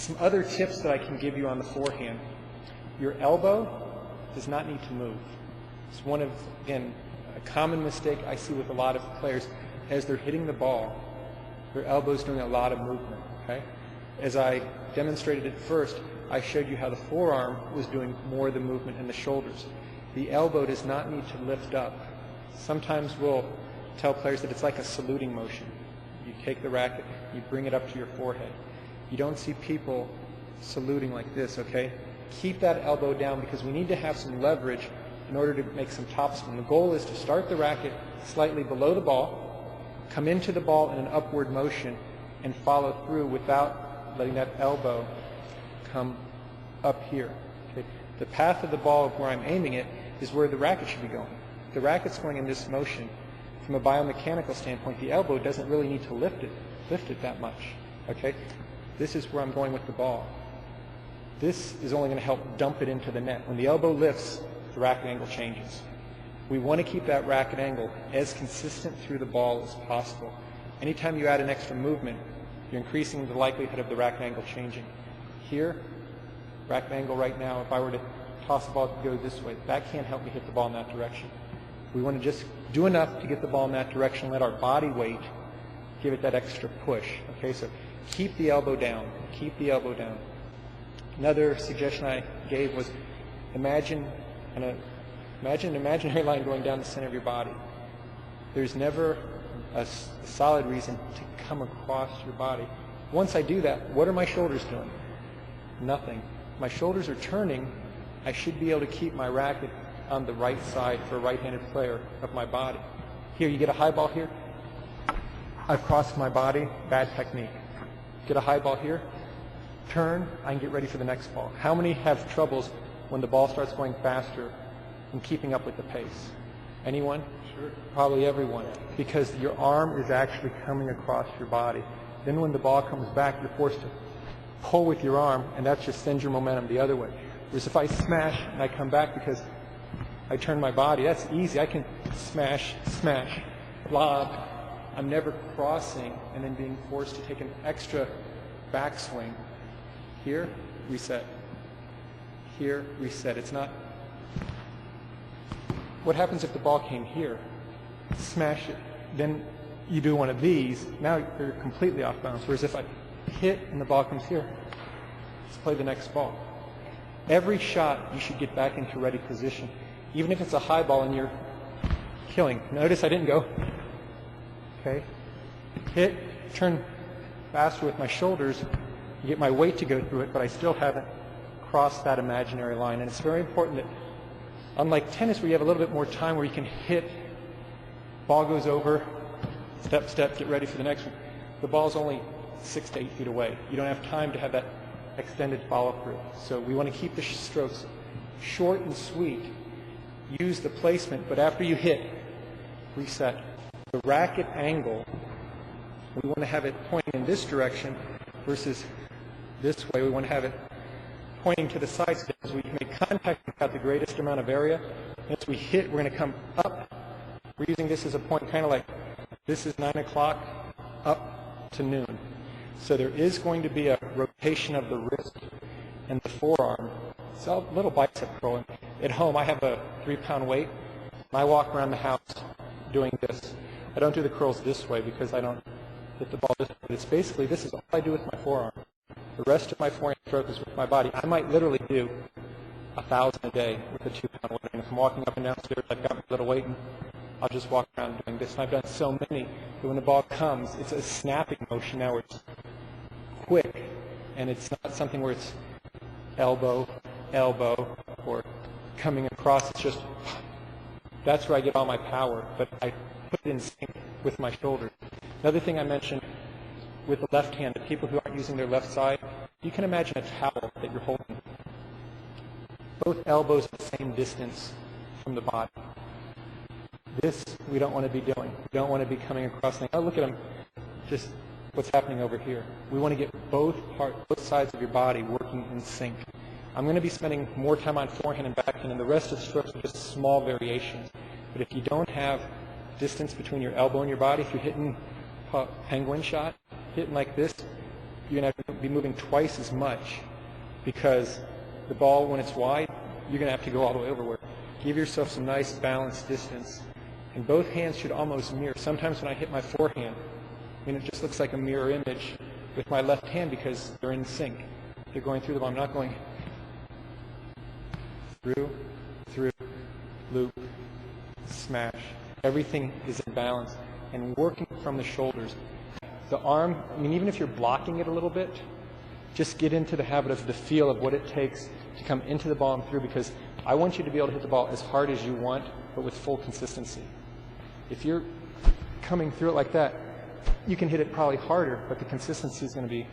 Some other tips that I can give you on the forehand. Your elbow does not need to move. It's one of, again, a common mistake I see with a lot of players. As they're hitting the ball, their elbow's doing a lot of movement, okay? As I demonstrated at first, I showed you how the forearm was doing more of the movement than the shoulders. The elbow does not need to lift up. Sometimes we'll tell players that it's like a saluting motion. You take the racket, you bring it up to your forehead. You don't see people saluting like this, okay? Keep that elbow down because we need to have some leverage in order to make some topspin. The goal is to start the racket slightly below the ball, come into the ball in an upward motion, and follow through without letting that elbow come up here. Okay? The path of the ball of where I'm aiming it is where the racket should be going. If the racket's going in this motion, from a biomechanical standpoint, the elbow doesn't really need to lift it that much. Okay? This is where I'm going with the ball. This is only going to help dump it into the net. When the elbow lifts, the racket angle changes. We want to keep that racket angle as consistent through the ball as possible. Anytime you add an extra movement, you're increasing the likelihood of the racket angle changing. Here, racket angle right now, if I were to toss the ball to go this way, that can't help me hit the ball in that direction. We want to just do enough to get the ball in that direction, let our body weight give it that extra push. Okay, so keep the elbow down, keep the elbow down. Another suggestion I gave was imagine an imaginary line going down the center of your body. There's never a solid reason to come across your body. Once I do that, what are my shoulders doing? Nothing. My shoulders are turning. I should be able to keep my racket on the right side for a right-handed player of my body. Here, you get a high ball here. I've crossed my body, bad technique. Get a high ball here, turn, I can get ready for the next ball. How many have troubles when the ball starts going faster and keeping up with the pace? Anyone? Sure. Probably everyone. Because your arm is actually coming across your body. Then when the ball comes back, you're forced to pull with your arm, and that just sends your momentum the other way. Whereas if I smash and I come back because I turn my body, that's easy. I can smash, smash, lob. I'm never crossing and then being forced to take an extra backswing. Here, reset. Here, reset. It's not. What happens if the ball came here? Smash it. Then you do one of these. Now you're completely off balance. Whereas if I hit and the ball comes here, let's play the next ball. Every shot you should get back into ready position. Even if it's a high ball and you're killing. Notice I didn't go. Okay. Hit, turn faster with my shoulders, get my weight to go through it, but I still haven't crossed that imaginary line. And it's very important that, unlike tennis where you have a little bit more time where you can hit, ball goes over, step, step, get ready for the next one. The ball's only 6 to 8 feet away. You don't have time to have that extended follow-through. So we want to keep the strokes short and sweet. Use the placement, but after you hit, reset. The racket angle, we want to have it pointing in this direction versus this way. We want to have it pointing to the side so as we make contact, we've got the greatest amount of area. And as we hit, we're going to come up. We're using this as a point, kind of like this is 9 o'clock up to noon. So there is going to be a rotation of the wrist and the forearm. It's a little bicep curl. At home, I have a 3-pound weight, and I walk around the house doing this. I don't do the curls this way because I don't hit the ball this way. It's basically, this is all I do with my forearm. The rest of my forehand stroke is with my body. I might literally do 1,000 a day with a 2-pound weight. And if I'm walking up and down stairs, I've got my little weight, and I'll just walk around doing this. And I've done so many that when the ball comes, it's a snapping motion now where it's quick, and it's not something where it's elbow, elbow, or coming across. It's just, that's where I get all my power, but I put it in sync with my shoulders. Another thing I mentioned with the left hand, the people who aren't using their left side, you can imagine a towel that you're holding. Both elbows are the same distance from the body. This we don't want to be doing. We don't want to be coming across saying, oh, look at them, just what's happening over here. We want to get both sides of your body working in sync. I'm going to be spending more time on forehand and backhand, and the rest of the strokes are just small variations. But if you don't have distance between your elbow and your body, if you're hitting a penguin shot, hitting like this, you're going to have be moving twice as much, because the ball, when it's wide, you're going to have to go all the way overward. Give yourself some nice balanced distance. And both hands should almost mirror. Sometimes when I hit my forehand, it just looks like a mirror image with my left hand because they're in sync. They're going through the ball. I'm not going through, loop, smash. Everything is in balance. And working from the shoulders. The arm, even if you're blocking it a little bit, just get into the habit of the feel of what it takes to come into the ball and through, because I want you to be able to hit the ball as hard as you want, but with full consistency. If you're coming through it like that, you can hit it probably harder, but the consistency is going to be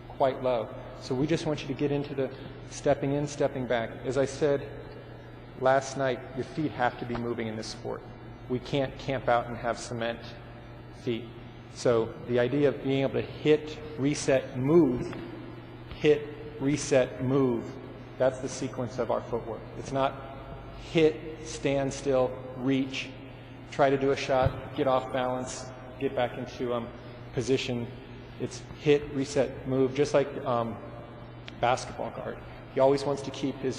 quite low. So we just want you to get into the stepping in, stepping back. As I said last night, your feet have to be moving in this sport. We can't camp out and have cement feet. So the idea of being able to hit, reset, move, hit, reset, move, that's the sequence of our footwork. It's not hit, stand still, reach, try to do a shot, get off balance, get back into position. It's hit, reset, move, just like basketball guard. He always wants to keep the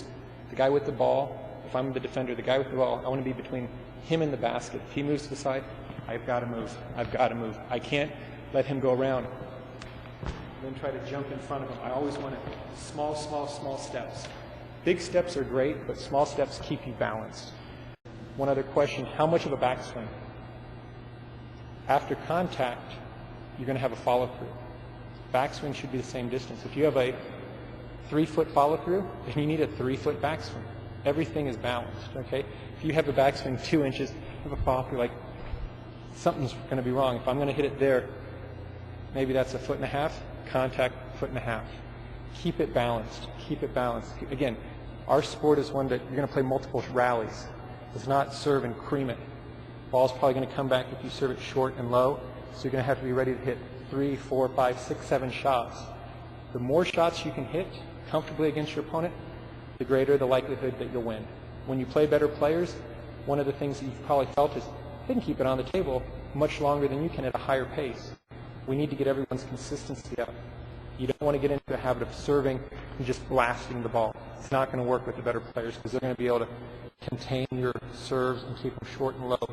guy with the ball. If I'm the defender, the guy with the ball, I want to be between him and the basket. If he moves to the side, I've got to move. I've got to move. I can't let him go around and then try to jump in front of him. I always want small steps. Big steps are great, but small steps keep you balanced. One other question, how much of a backswing? After contact, you're going to have a follow-through. Backswing should be the same distance. If you have a 3-foot follow-through, then you need a 3-foot backswing. Everything is balanced, okay? If you have a backswing 2 inches, you have a follow-through, like something's going to be wrong. If I'm going to hit it there, maybe that's 1.5 feet, contact 1.5 feet. Keep it balanced. Keep it balanced. Again, our sport is one that you're going to play multiple rallies. It's not serve and cream it. Ball's probably going to come back if you serve it short and low, so you're going to have to be ready to hit 3, 4, 5, 6, 7 shots. The more shots you can hit comfortably against your opponent, the greater the likelihood that you'll win. When you play better players, one of the things that you've probably felt is they can keep it on the table much longer than you can at a higher pace. We need to get everyone's consistency up. You don't want to get into the habit of serving and just blasting the ball. It's not going to work with the better players because they're going to be able to contain your serves and keep them short and low to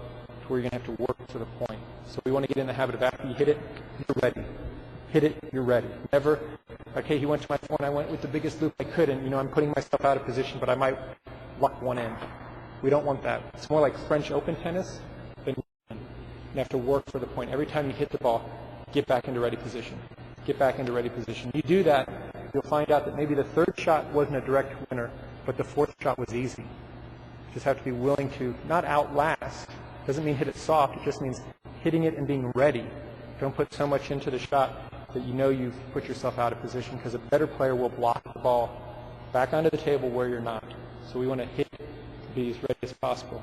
where you're going to have to work to the point. So we want to get in the habit of after you hit it, you're ready. Hit it, you're ready. Never, okay, he went to my phone, I went with the biggest loop I could, and I'm putting myself out of position, but I might lock one in. We don't want that. It's more like French Open tennis than you have to work for the point. Every time you hit the ball, get back into ready position. Get back into ready position. You do that, you'll find out that maybe the third shot wasn't a direct winner, but the fourth shot was easy. You just have to be willing to not outlast. Doesn't mean hit it soft. It just means hitting it and being ready. Don't put so much into the shot that you know you've put yourself out of position, because a better player will block the ball back onto the table where you're not. So we want to hit to be as ready as possible.